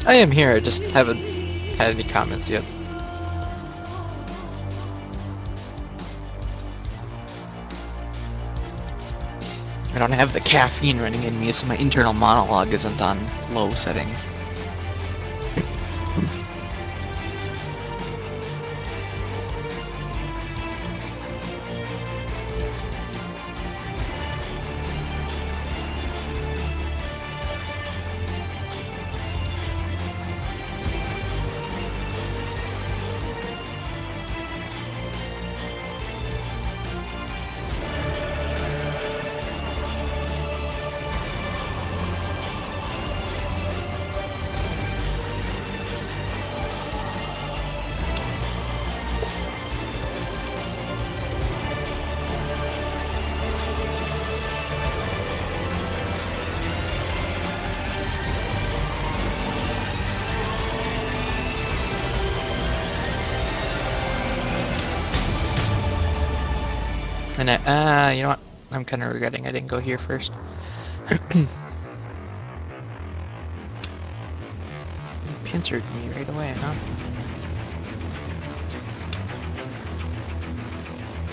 I am here, I just haven't had any comments yet. I don't have the caffeine running in me, so my internal monologue isn't on low setting. And you know what? I'm kind of regretting I didn't go here first. Pincered me right away, huh?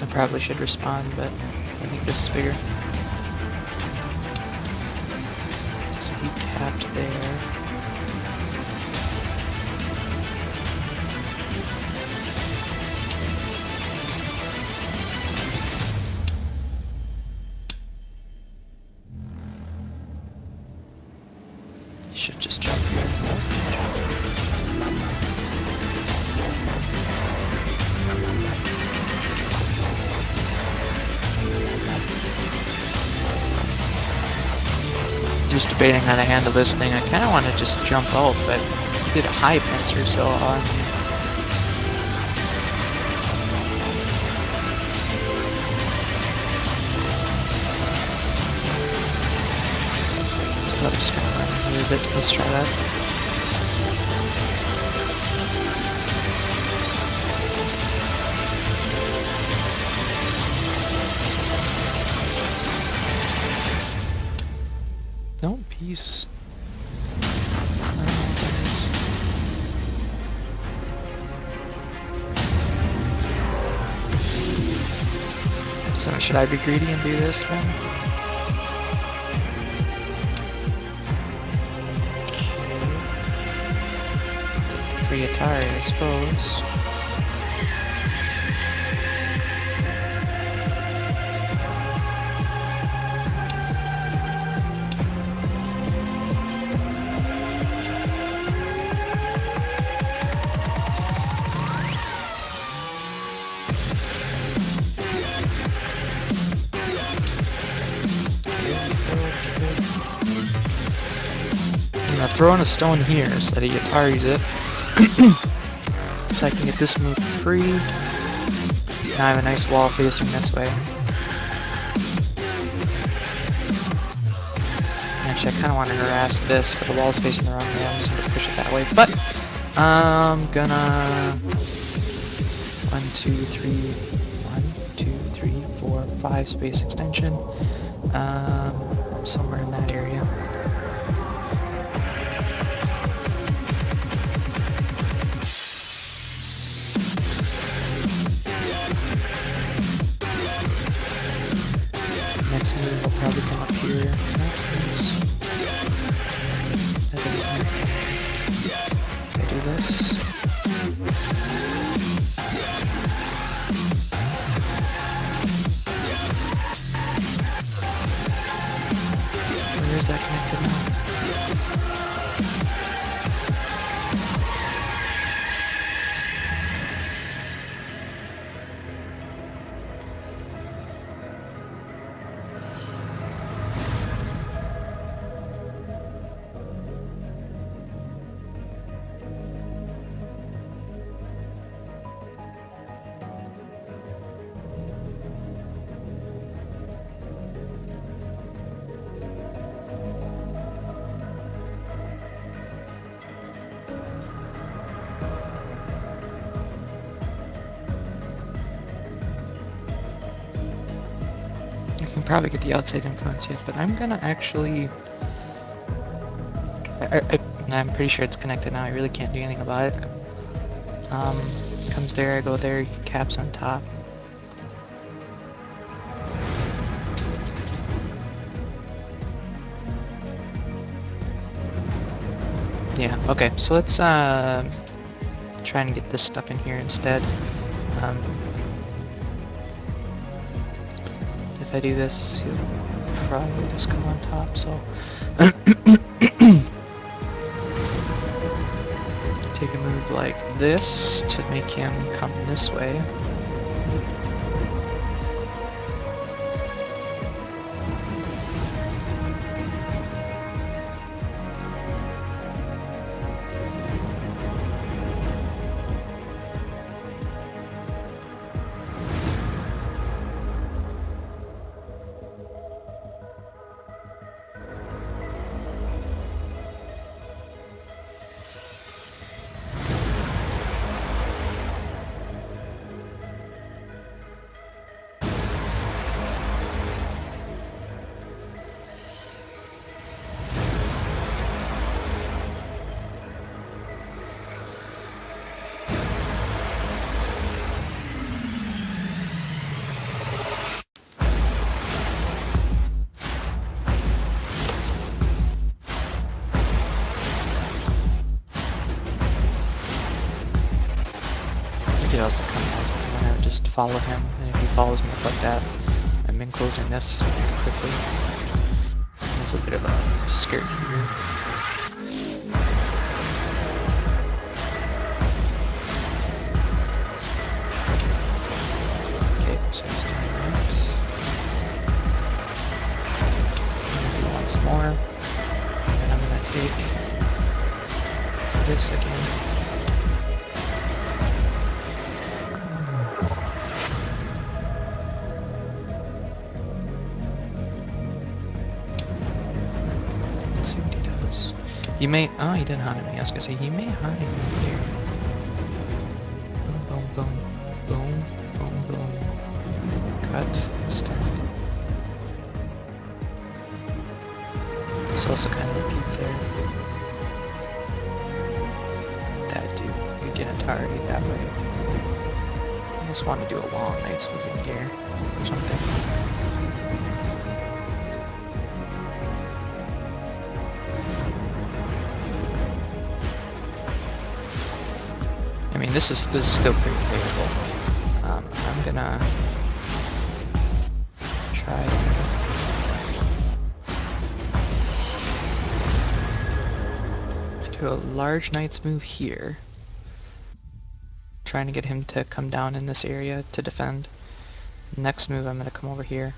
I probably should respond, but I think this is bigger. So we capped there. Should just jump here. Just debating how to handle this thing. I kind of want to just jump out, but I did a high pincer, so I'm just gonna run here a bit. Let's try that. No, peace. So should I be greedy and do this then? Free Atari, I suppose. I'm gonna throw in a stone here so that he Atari's it. So I can get this move free. Now I have a nice wall facing this way. Actually, I kind of want to harass this, but the wall's facing the wrong way. I'm just going to push it that way. But I'm gonna 1, 2, 3, 4, 5 space extension. Somewhere in that area. Next move will probably come up here. That doesn't work. I do this. Where is that connected now? I can probably get the outside influence yet, but I'm gonna actually... I'm pretty sure it's connected now. I really can't do anything about it. Comes there, I go there, he caps on top. Yeah, okay, so let's try and get this stuff in here instead. If I do this, he'll probably just come on top, so... Take a move like this to make him come this way. You could also come out and I would just follow him, and if he follows me up like that, I've been closing this quickly. There's a bit of a skirt here. Okay, so he's doing that. Do once more. And I'm gonna take this again. Let's see what he does. He may... Oh, he didn't haunt me. I was gonna say, he may haunt me here. Boom, boom, boom. Boom, boom, boom. Cut. Stand. It's also kind of a peek there. That dude. You get a target that way. I almost want to do a long night's move in here. Or something. I mean, this is still pretty favorable. I'm gonna try to do a large knight's move here, trying to get him to come down in this area to defend. Next move, I'm gonna come over here.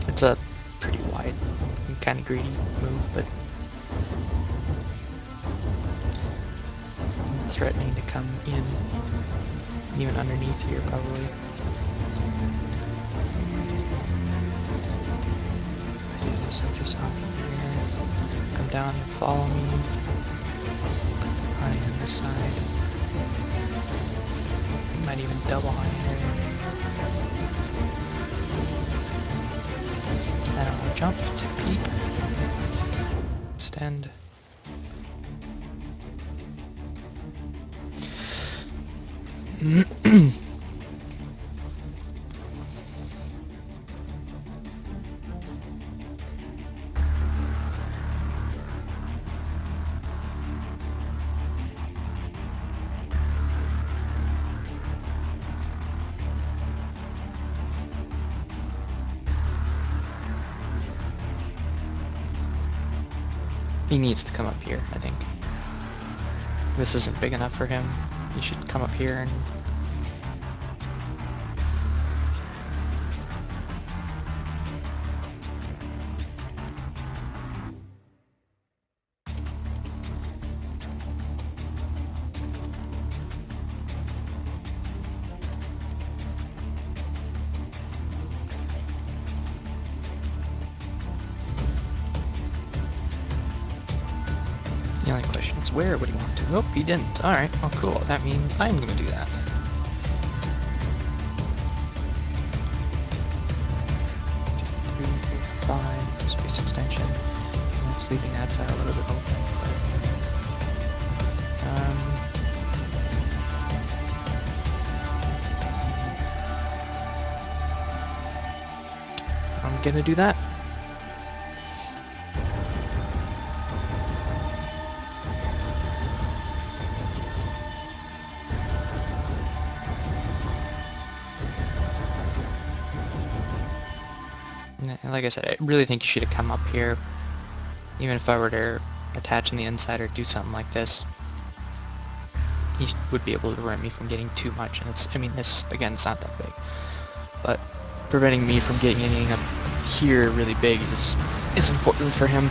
It's a pretty wide and kind of greedy move, but threatening to come in, even underneath here probably. I do this, I just hop in here, come down and follow me, hunting on this side. Might even double hunt here. I don't know, jump to peek, extend. He needs to come up here, I think. This isn't big enough for him. He should come up here and... The only question is where would he want to? Oh, he didn't. Alright, well cool. That means I'm gonna do that. 2, 3, 4, 5. space extension. And it's leaving that side a little bit open. I'm gonna do that. And like I said, I really think you should have come up here. Even if I were to attach on the inside or do something like this, he would be able to prevent me from getting too much. And it's, I mean, this, again, it's not that big. But preventing me from getting anything up here really big is important for him.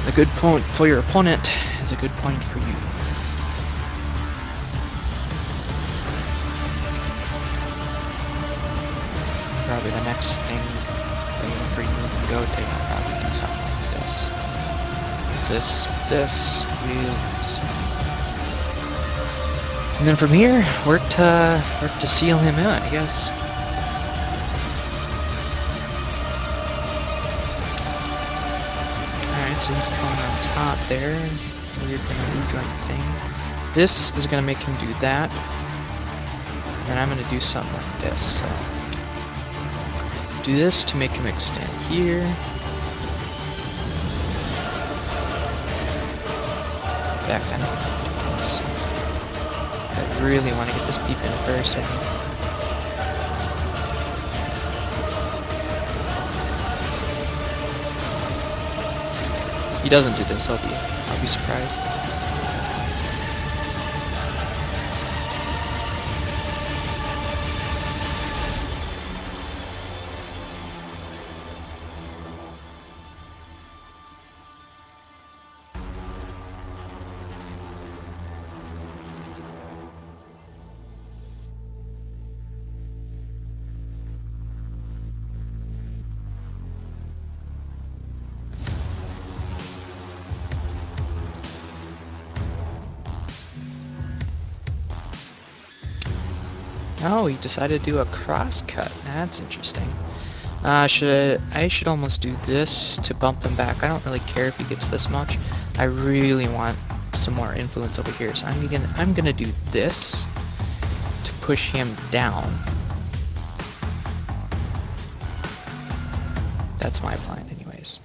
A good point for your opponent is a good point for you. Probably the next thing for you to go take, I'll probably do something like this. This, wheels. And then from here, work to seal him in, I guess. Alright, so he's coming on top there. Weird kind of rejoint thing. This is gonna make him do that. And then I'm gonna do something like this. So do this to make him extend here. Back then. I really want to get this peep in first, I think. He doesn't do this, I'll be surprised. Oh, he decided to do a cross cut. That's interesting. I should almost do this to bump him back. I don't really care if he gets this much. I really want some more influence over here, so I'm gonna do this to push him down. That's my plan, anyways.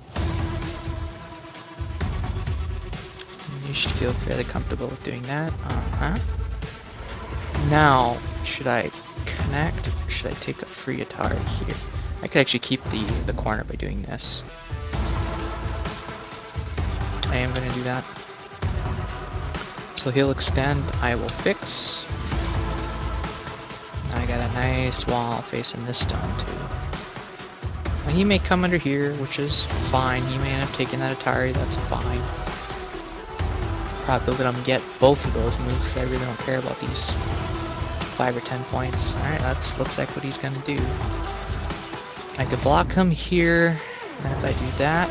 You should feel fairly comfortable with doing that. Now, should I connect, or should I take a free Atari here? I could actually keep the corner by doing this. I am going to do that. So he'll extend, I will fix. Now I got a nice wall facing this stone too. Now he may come under here, which is fine. He may end up taking that Atari, that's fine. Probably let him get both of those moves, so I really don't care about these 5 or 10 points. Alright, that looks like what he's gonna do. I could block him here, and if I do that,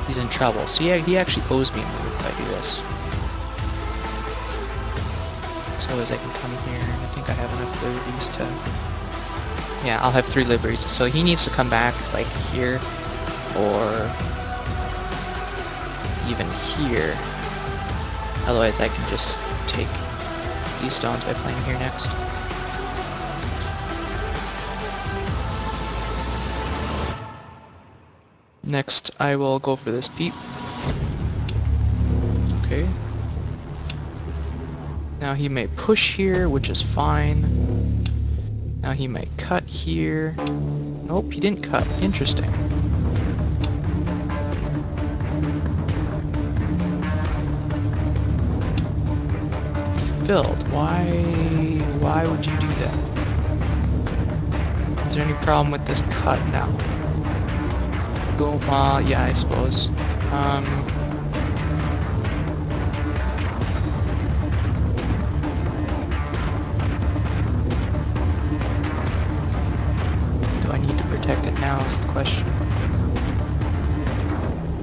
he's in trouble. So yeah, he actually owes me a move if I do this. So as I can come here, and I think I have enough liberties to... Yeah, I'll have 3 liberties. So he needs to come back, like, here, or even here. Otherwise I can just take these stones by playing here next. Next, I will go for this peep. Okay. Now he may push here, which is fine. Now he might cut here. Nope, he didn't cut. Interesting. Filled. Why would you do that? Is there any problem with this cut now? Go, yeah, I suppose. Do I need to protect it now is the question.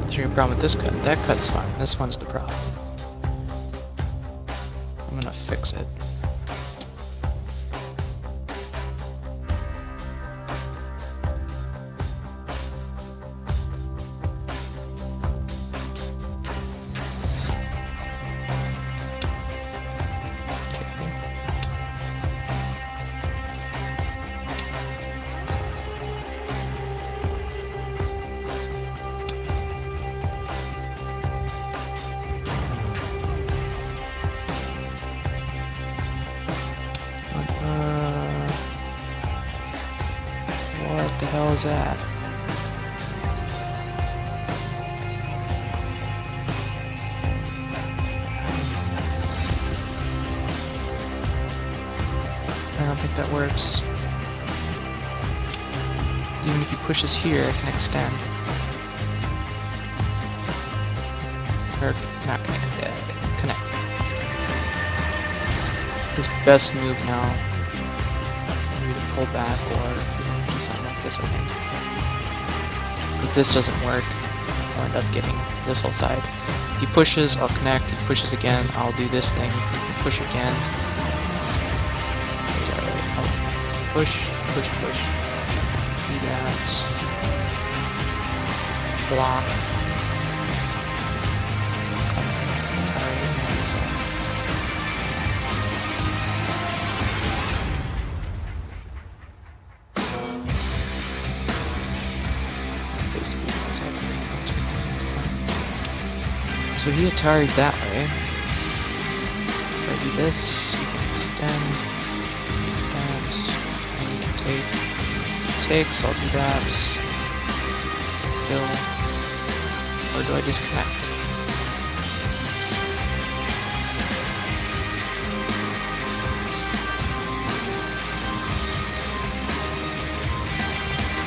Is there any problem with this cut? That cut's fine. This one's the problem. I'm gonna fix it. What the hell is that? I don't think that works. Even if he pushes here, I can extend. Or not connect. Connect. His best move now. Maybe to pull back or do something like this, I think. Because this doesn't work, I'll end up getting this whole side. If he pushes, I'll connect. If he pushes again, I'll do this thing. If he push again, I'll push, push, push. Do that. Block. So he Atari'd that way. If I do this, you can extend that, and you can take. Takes, I'll do that. Kill. Or do I just connect?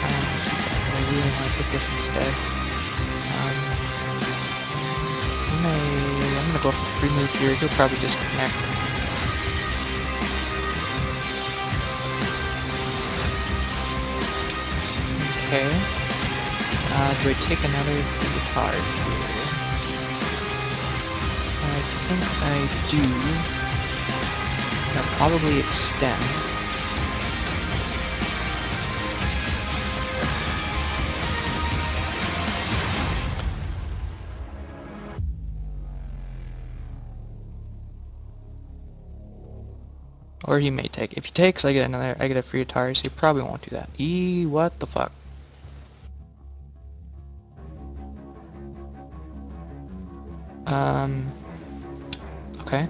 I really want to take this instead. I'm gonna go for free move here. He'll probably disconnect. Okay. Do I take another card here? I think I do. I'll probably extend. Or he may take. If he takes, I get a free Atari, so he probably won't do that. What the fuck? Okay.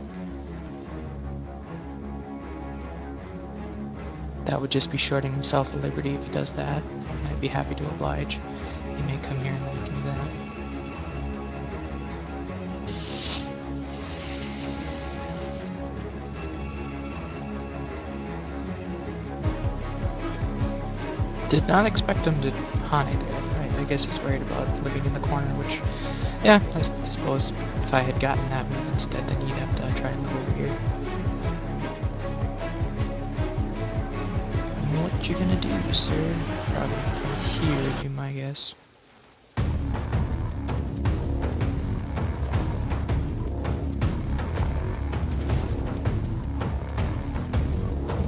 That would just be shorting himself a liberty if he does that. I'd be happy to oblige. He may come here and then we can do that. Did not expect him to Hane there. Right? I guess he's worried about living in the corner, which, yeah, I suppose if I had gotten that move instead, then you'd have to try and live over here. What you gonna do, sir? Probably from here would be my guess.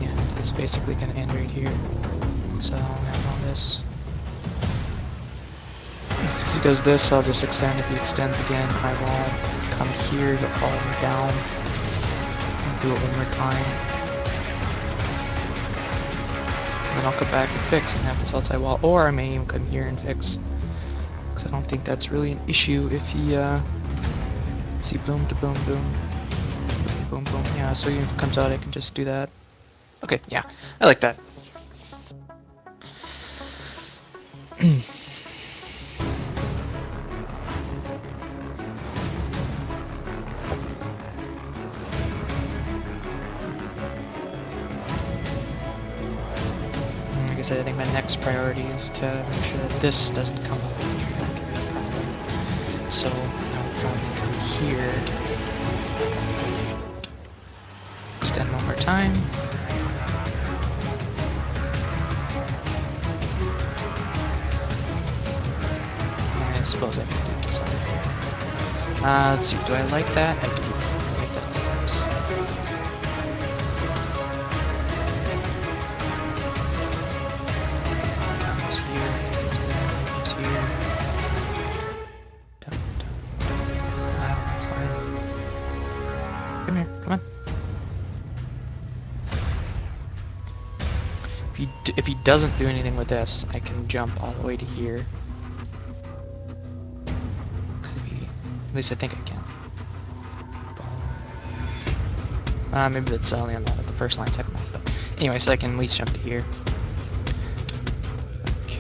Yeah, it's basically gonna end right here. So I'll have all this. As he does this, I'll just extend. If he extends again, I will come here, he'll follow me down. I'll do it one more time. And then I'll come back and fix and have this outside wall. Or I may even come here and fix. Because I don't think that's really an issue if he, see, boom to boom, boom. Boom, boom. Yeah, so even if it comes out, I can just do that. Okay, yeah, I like that. Like I said, I think my next priority is to make sure that this doesn't come up in here. So I'll probably come here, extend one more time. I suppose I can do this on there. Let's see, do I like that? I do. I like that works. Comes here, comes here. Dun, dun. That's fine. Come here, come on. If he doesn't do anything with this, I can jump all the way to here. At least I think I can. Maybe that's only on the first line, second line. But anyway, so I can at least jump to here.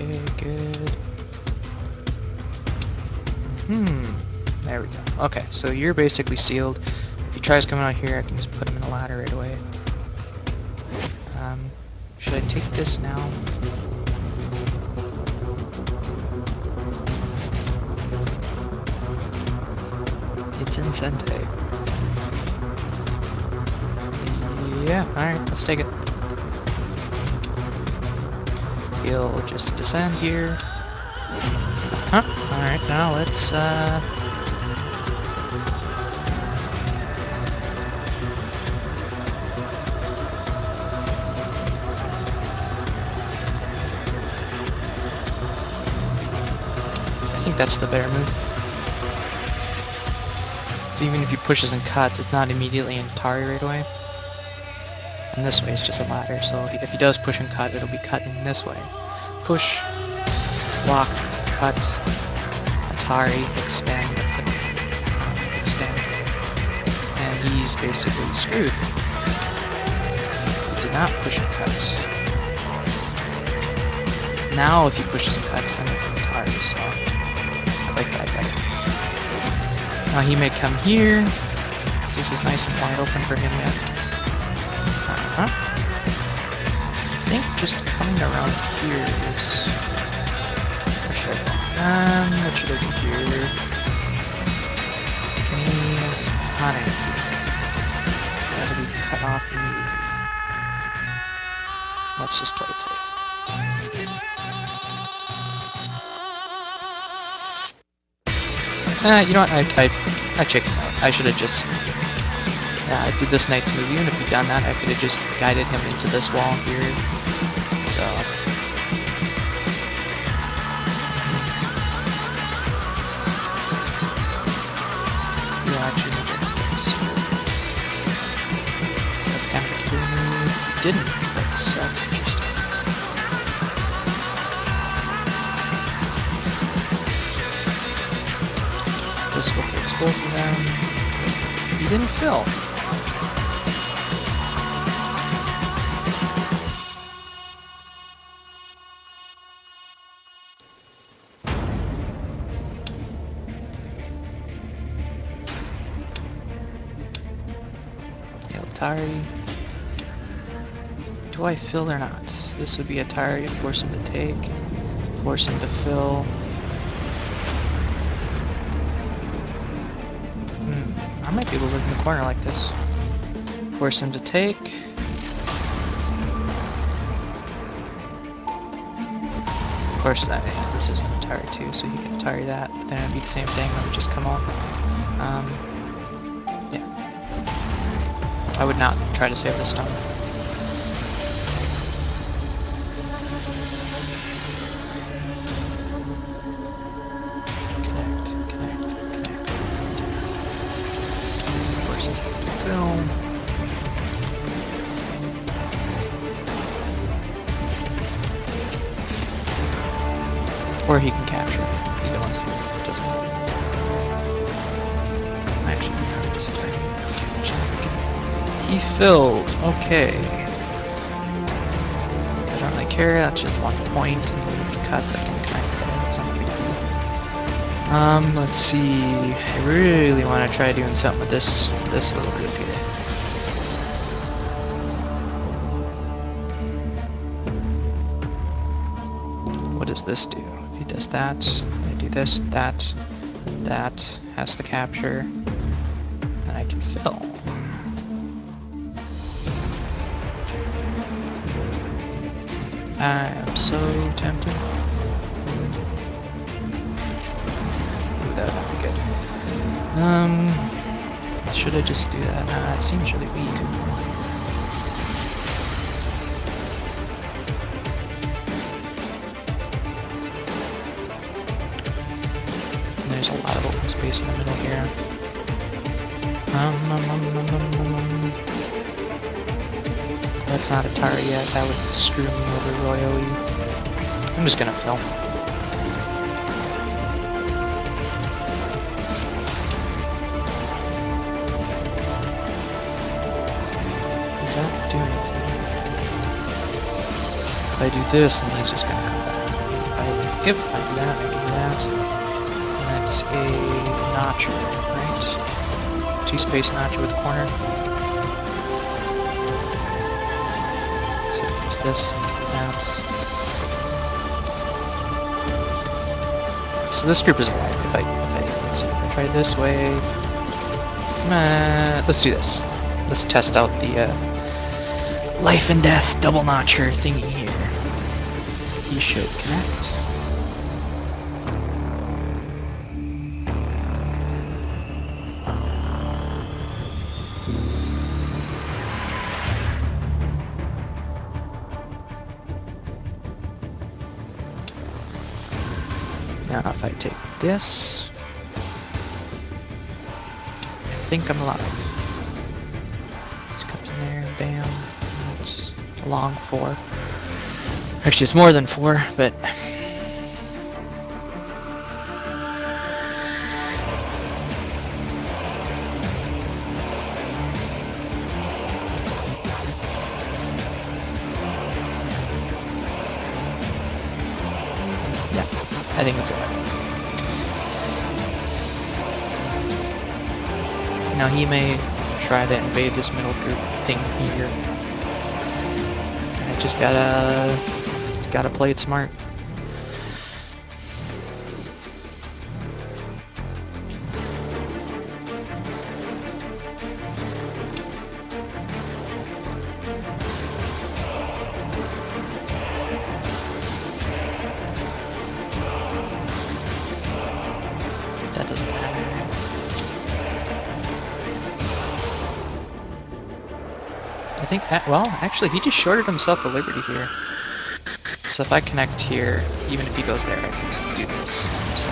Okay, good. There we go. Okay, so you're basically sealed. If he tries coming out here, I can just put him in a ladder right away. Should I take this now? It's in Sente. Yeah, alright, let's take it. He'll just descend here. Huh? Alright, now let's, I think that's the better move. So even if he pushes and cuts, it's not immediately in Atari right away. And this way is just a ladder, so if he does push and cut, it'll be cutting this way. Push, block, cut, Atari, extend, extend. And he's basically screwed. He did not push and cut. Now if he pushes and cuts, then it's an Atari, so I like that better. Now he may come here, because this is nice and wide open for him yet. I think just coming around here is... Where should I go? What should I do here? Can he... Hunting. That'll be cut off immediately. Let's just play it safe. You know what? I chickened out. I should have just... I did this knight's move. Even if he'd done that, I could have just guided him into this wall here. So... Yeah, actually, no check this. So that's kind of a cool move. He didn't, so that's interesting. This will fix both of them. He didn't fill. Atari. Do I fill or not? This would be Atari, force him to take, force him to fill. I might be able to live in the corner like this. Force him to take. Of course, this is an Atari too, so you can Atari that, but then it'd be the same thing, it would just come off. Yeah. I would not try to save this stone. Connect. Forces him to fill. Or he can capture. Either one's here. It doesn't matter. Actually, I'm probably just trying to... He filled. Okay. I don't really care. That's just 1 point. And with the cuts, I can kind of... It's not a big deal. Let's see. I really want to try doing something with this little group here. What does this do? If he does that, I do this, that has to capture, and I can fill. I am so tempted. Ooh, that would be good. Should I just do that? Nah, it seems really weak. There's a lot of open space in the middle here. That's not Atari yet. That would screw me over royally. I'm just gonna fill. Does that do anything? If I do this, then he's just gonna have that. If I if I do that, I do that. And that's a notcher, right? Two-space notcher with corner. So it's this, that. So this group is alive. Let's see, if I try this way. Let's do this. Let's test out the life and death double notcher thingy here. He should connect. Now if I take this, I think I'm alive. This comes in there, bam. That's a long 4. Actually, it's more than 4, but yeah, I think it's alive. Now he may try to invade this middle group thing here. I just gotta play it smart. That doesn't matter. I think, well, actually, he just shorted himself a liberty here. So if I connect here, even if he goes there, I can just do this. So,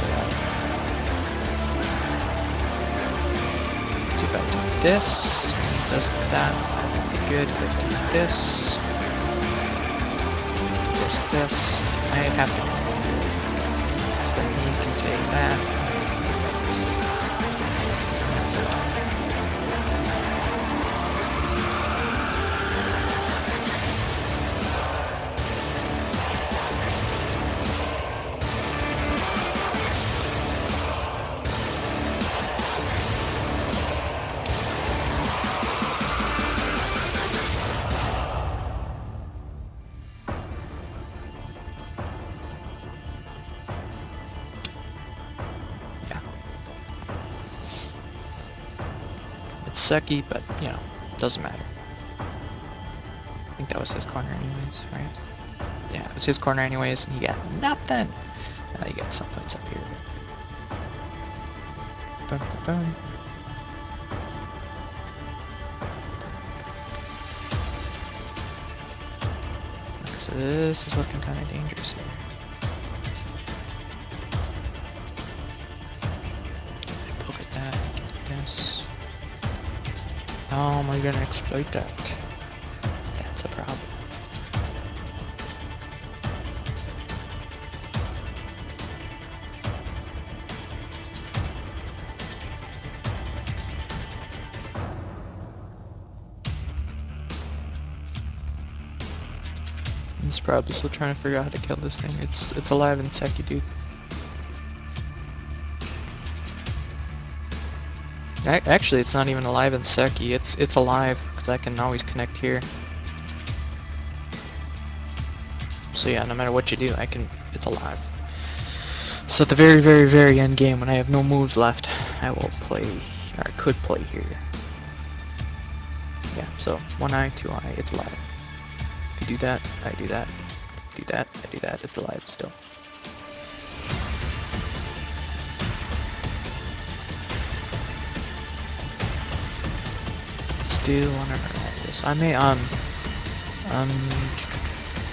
let's see if I do this. He does that. That would be good. If I do this. This. I have to. So then he can take that. That's it. It's sucky, but, you know, doesn't matter. I think that was his corner anyways, right? Yeah, it was his corner anyways, and he got nothing! Now you got some puts up here. Boom, boom, boom. Okay, so this is looking kind of dangerous here. I poke at that, I can do this. How am I gonna exploit that? That's a problem. He's probably still trying to figure out how to kill this thing. It's alive and techy, dude. Actually, it's not even alive in Seki. It's alive because I can always connect here. So yeah, no matter what you do, it's alive. So at the very, very, very end game, when I have no moves left, I will play, or I could play here. Yeah, so 1 eye, 2 eye, it's alive. If you do that, I do that. Do that, I do that, it's alive still. Still wanna run this. I may,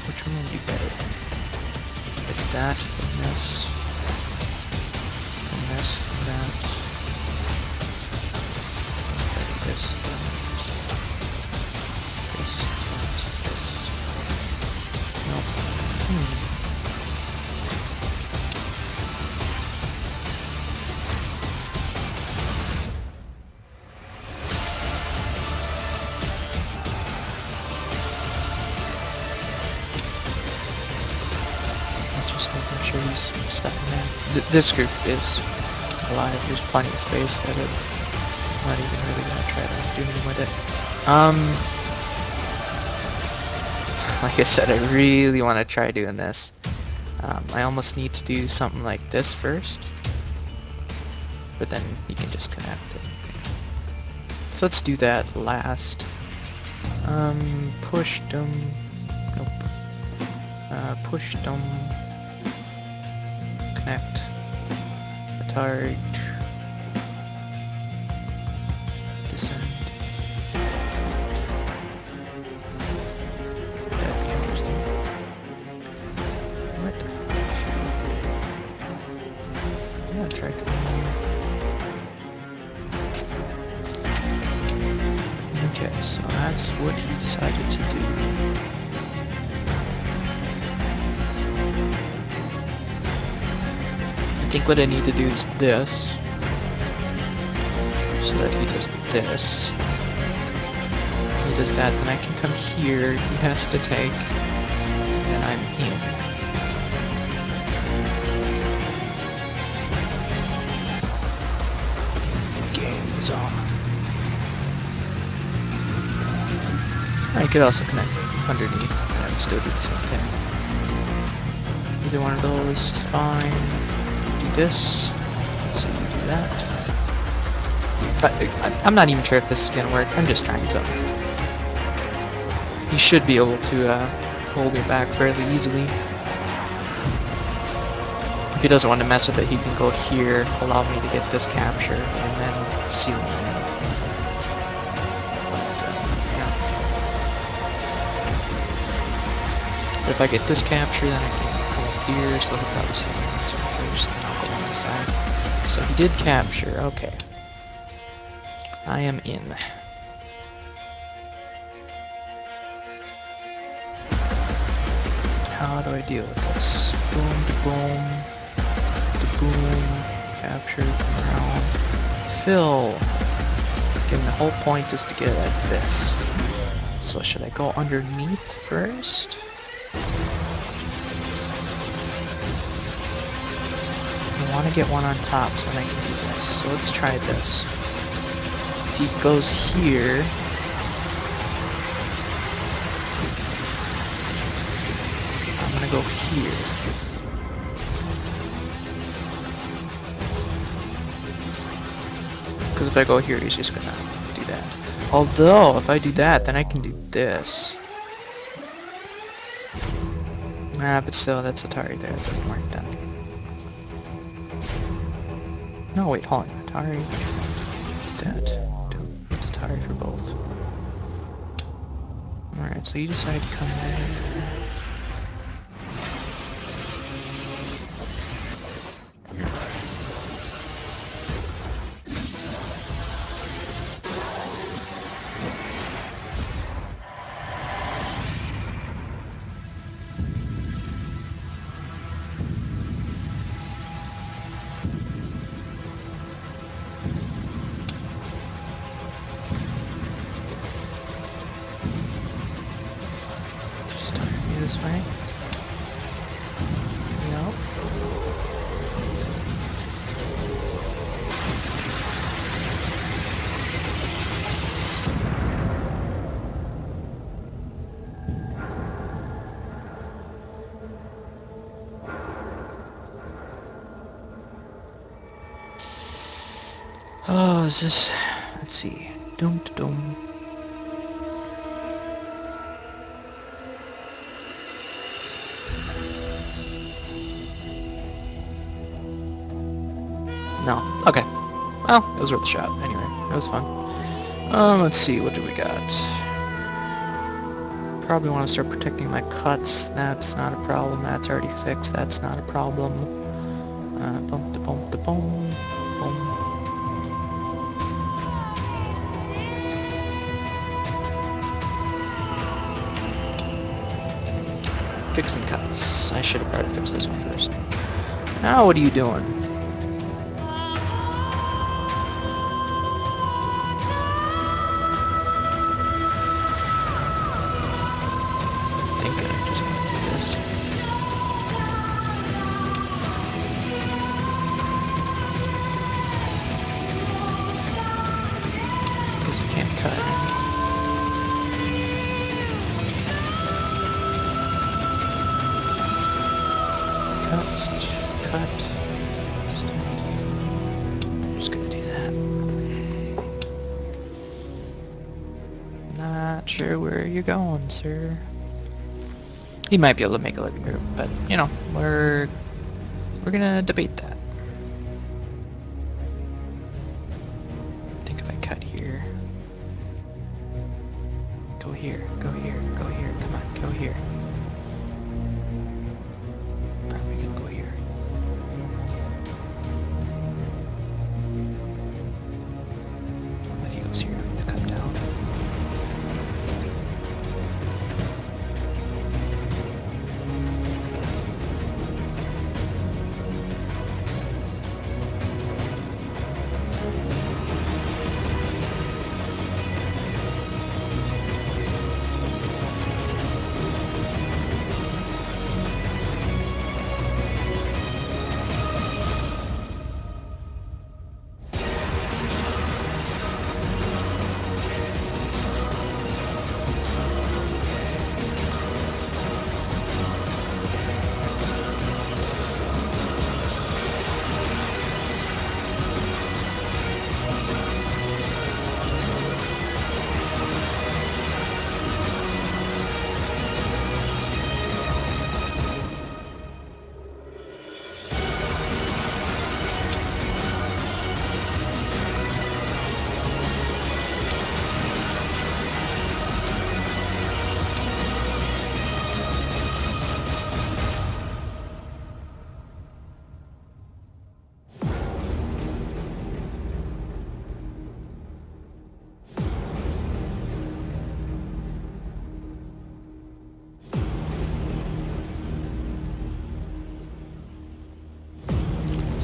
which one would be better? Like that, and this, and this, and that. Like this, that, this, that, this. Nope. just making sure he's stepping in. This group is alive. There's plenty of space that I'm not even really gonna try to do anything with it. Like I said, I really want to try doing this. I almost need to do something like this first, but then you can just connect it. So let's do that last. Push them. Nope. Push them. Connect. Retard. Descend. That'd be interesting. What? Yeah, try coming here. Okay, so that's what he decided to do. I think what I need to do is this, so that he does this. He does that, then I can come here, he has to take, and I'm in. Game is on. I could also connect underneath, and I would still do the same thing. Either one of those is fine. Do this. Let's see, do that. I'm not even sure if this is gonna work. I'm just trying something. He should be able to hold me back fairly easily. If he doesn't want to mess with it, he can go here, allow me to get this capture, and then seal me in. But if I get this capture, then I can come up here, so he'll probably see me first, then I'll go on the side. So he did capture, okay. I am in. How do I deal with this? Boom, boom, capture, come around, fill. Again, the whole point is to get at this. So should I go underneath first? I want to get one on top so then I can do this. So let's try this. If he goes here, I'm gonna go here. Because if I go here, he's just gonna do that. Although, if I do that, then I can do this. Nah, but still, that's Atari there. It doesn't work then. No, wait, hold on. Atari. That. It's Atari for both. Alright, so you decide to come there. This way. Nope. Oh, is this? Let's see. Dum dum. No. Okay. Well, it was worth a shot. Anyway, it was fun. Let's see. What do we got? Probably want to start protecting my cuts. That's not a problem. That's already fixed. That's not a problem. Bump da bump da boom. Boom. Fixing cuts. I should have probably fixed this one first. Now what are you doing? I think I'm just gonna do this. cut, stop. I'm just gonna do that. Not sure where you're going, sir. He might be able to make a living room, but you know, we're gonna debate that. I think if I cut here, go here, go here, go here. Come on, go here. Probably gonna go here. If he goes here, I'm gonna come down.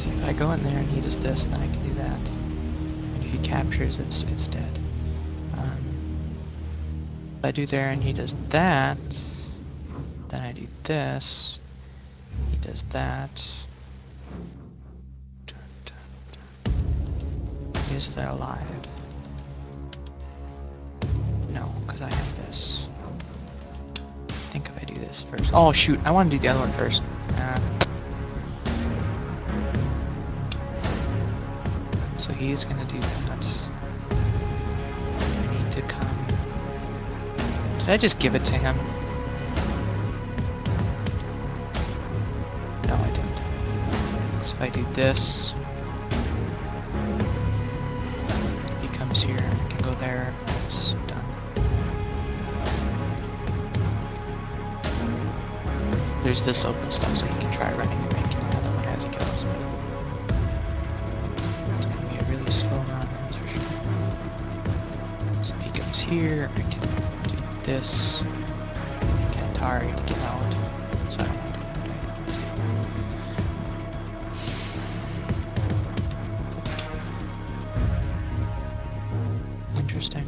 If I go in there and he does this, then I can do that. And if he captures, it's dead. If I do there and he does that, then I do this. He does that. Is that alive? No, because I have this. I think if I do this first. Oh shoot! I want to do the other one first. So he's gonna do that. I need to come. Did I just give it to him? No, I didn't. So if I do this, he comes here. I can go there. It's done. There's this open stuff, so you can try running and making another one as he goes. Slow run, that's for sure. So if he comes here, I can do this. Get target, get out. So I don't want to do that. Interesting.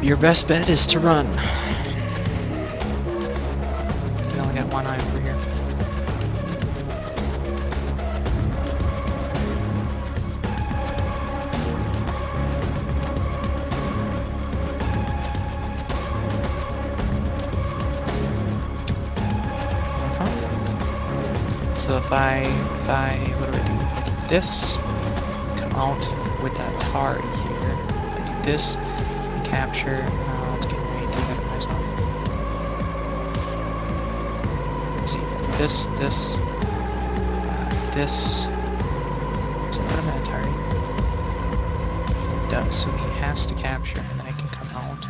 Your best bet is to run. You only got one eye over here. So if I, what do I do? If I do this, come out with that tar here. If I do this, capture. Let's get ready to do that myself. Let's see. This. So put him in a target. It does. So he has to capture, and then I can come out.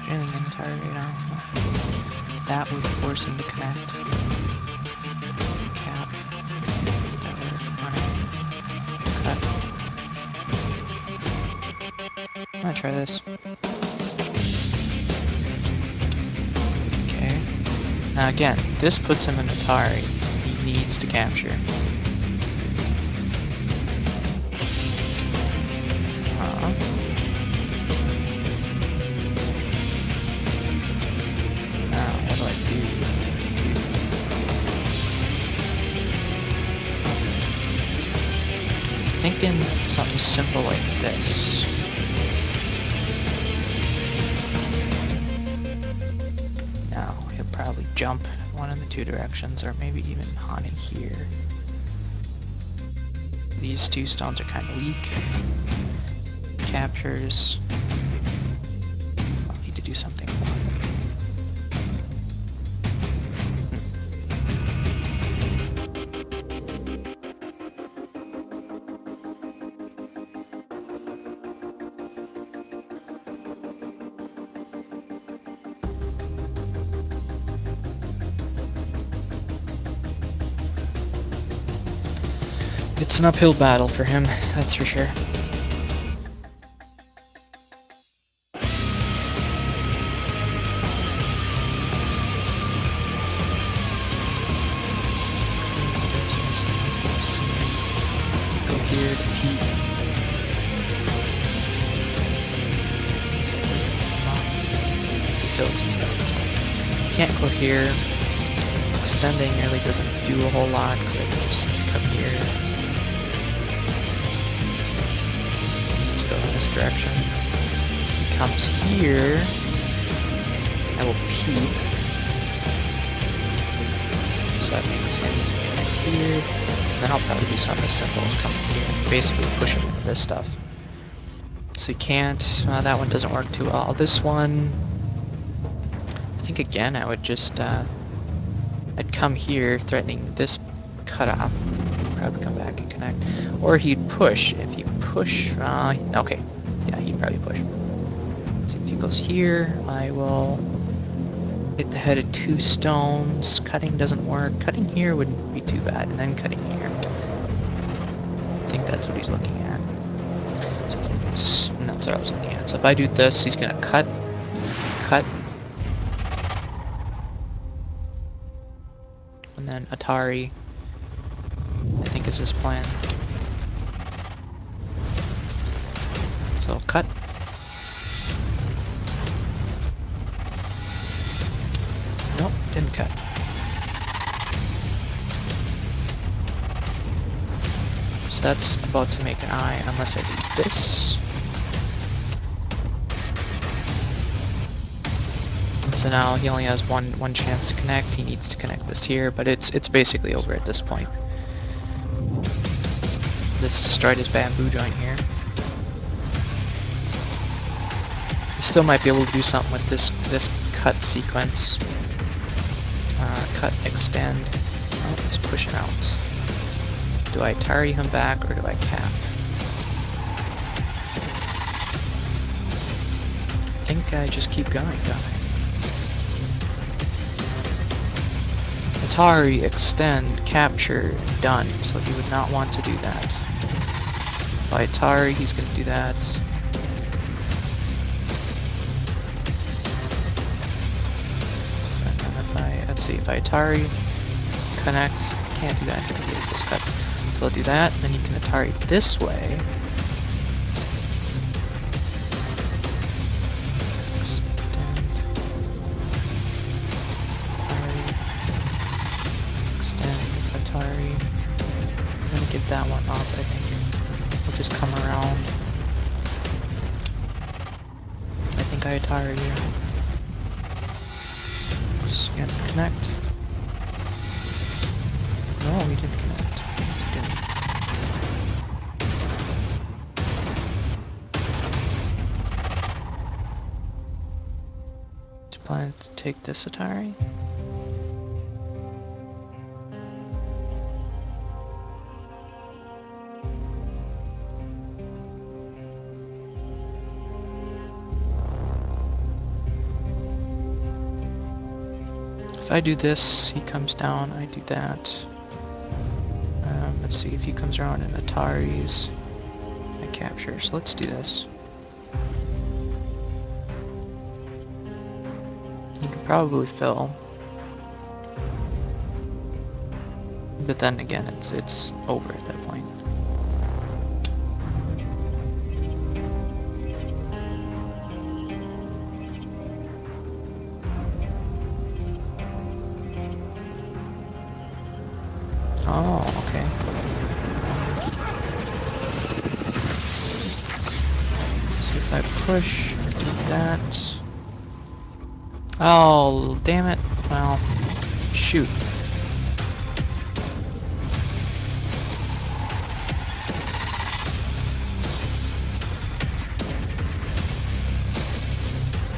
Anything in the target right now? That would force him to connect. I'm gonna try this. Okay. Now again, this puts him in Atari. He needs to capture. Now, what do I do? Thinking something simple like this. Now, he'll probably jump one of the two directions, or maybe even Hani here. These two stones are kind of weak. Captures. I'll need to do something about it. It's an uphill battle for him, that's for sure. Go here to Pete. He fills his stuff. Can't go here. Extending really doesn't do a whole lot because I can just come here. Let's go in this direction. He comes here. I will peep. So that makes him connect here. Then I'll probably do something as simple as coming here and basically push him into this stuff. So he can't. That one doesn't work too well. This one, I think again I would just I'd come here, threatening this cutoff. Probably come back and connect. Or he'd push. If he push, okay. Yeah, he'd probably push. So if he goes here, I will hit the head of two stones. Cutting doesn't work. Cutting here wouldn't be too bad, and then cutting here. I think that's what he's looking at. So that's what I was looking at. So if I do this, he's gonna cut, and then Atari, I think, is his plan. So cut. Nope, didn't cut. So that's about to make an eye unless I do this. So now he only has one chance to connect. He needs to connect this here, but it's basically over at this point. Let's destroy his bamboo joint here. He still might be able to do something with this cut sequence. Cut, extend. Oh, he's pushing out. Do I tarry him back or do I cap? I think I just keep going, don't I? Atari, extend, capture, done. So he would not want to do that. By Atari, he's going to do that. And then if I, let's see, if I Atari connects, can't do that because he has those cuts. So I'll do that, then you can Atari this way. Give that one up, I think. We'll just come around. I think I Atari here. Just gonna connect. No, we didn't connect. We didn't. Do you plan to take this Atari? If I do this, he comes down, I do that. Let's see if he comes around in Atari's. I capture, so let's do this. You can probably fill. But then again, it's over at that point. Oh, okay. See if I push, do that. Oh, damn it. Well, shoot.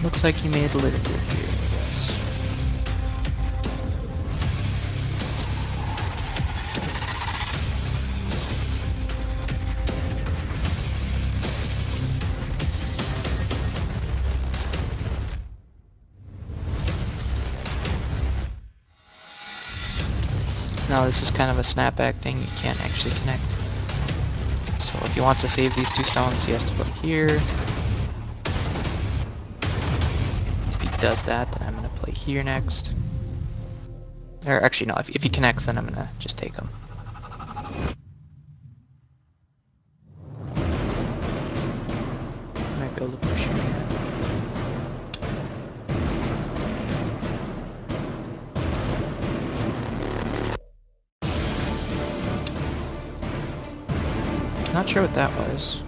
Looks like he made a little bit here, I guess. Now this is kind of a snapback thing, you can't actually connect. So if he wants to save these 2 stones, he has to put here. If he does that, then I'm going to play here next. Or actually no, if he connects, then I'm going to just take him. Might be able to push here. Not sure what that was.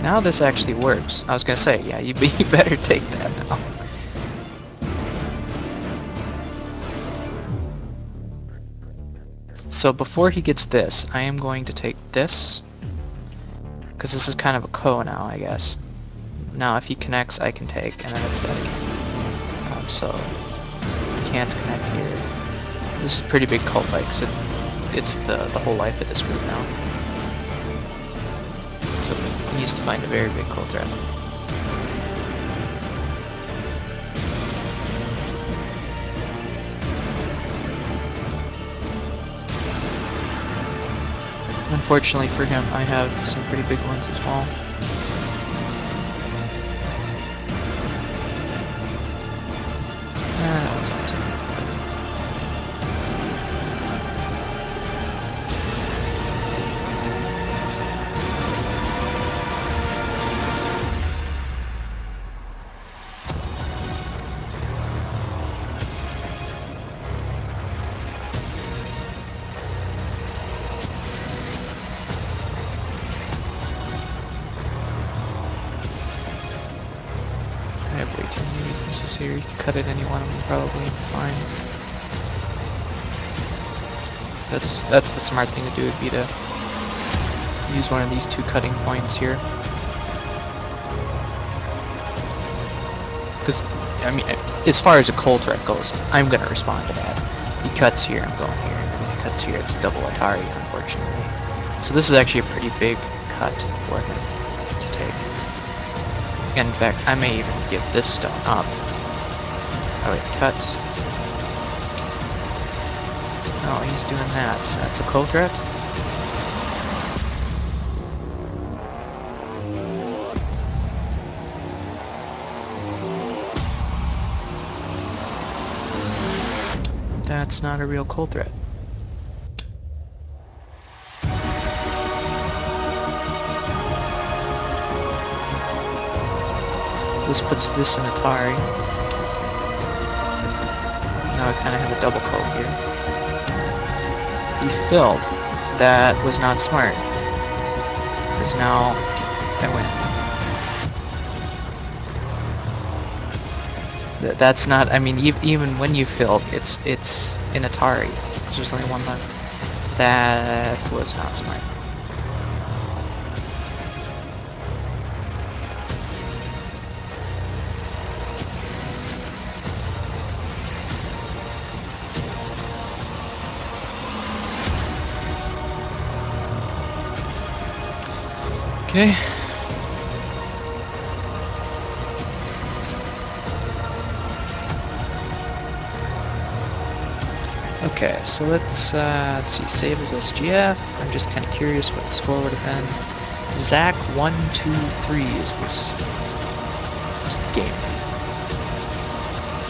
Now this actually works. I was gonna say, yeah, you better take that now. So before he gets this, I am going to take this, because this is kind of a ko now, I guess. Now if he connects, I can take, and then it's dead again. So can't connect here. This is a pretty big cult fight, because it's the whole life of this group now. So he needs to find a very big cult threat. Unfortunately for him, I have some pretty big ones as well. That one's not too bad. I have way too many weaknesses here. You can cut at any one of them, probably fine. That's the smart thing to do, would be to use one of these 2 cutting points here. Because, I mean, as far as a cold threat goes, I'm going to respond to that. He cuts here, I'm going here, and then he cuts here, it's double Atari, unfortunately. So this is actually a pretty big cut for him to take. In fact, I may even give this stone up. Oh wait, cut. Oh, he's doing that. That's a cold threat? That's not a real cold threat. This puts this in Atari. Now I kind of have a double coat here. He filled. That was not smart. Because now I win. That's not, I mean, even when you filled, it's in Atari. There's only one left. That was not smart. Okay. Okay, so let's see, save as SGF. I'm just kind of curious what the score would have been. Zach 123 is this It's the game.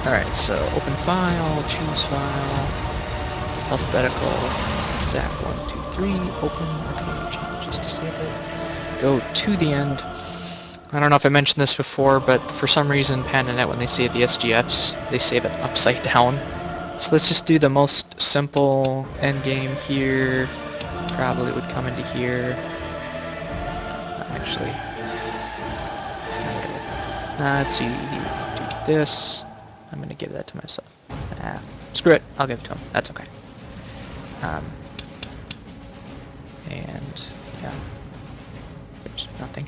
Alright, so open file, choose file, alphabetical, Zach 1, 2, 3, open, okay, changes disabled. Go to the end. I don't know if I mentioned this before, but for some reason PandaNet, when they save the SGFs, they save it upside down. So let's just do the most simple end game here. Probably would come into here. Actually, let's see, do this. I'm gonna give that to myself. Screw it, I'll give it to him. That's okay. And yeah, there's nothing.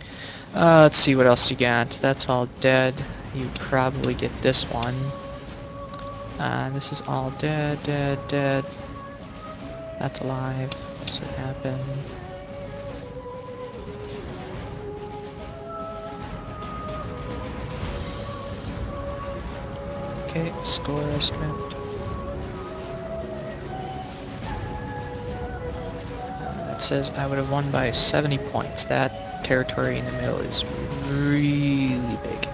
Let's see what else you got. That's all dead. You probably get this one. This is all dead, dead, dead. That's alive. This would happen. Okay, score estimate. It says I would have won by 70 points. That territory in the middle is really big.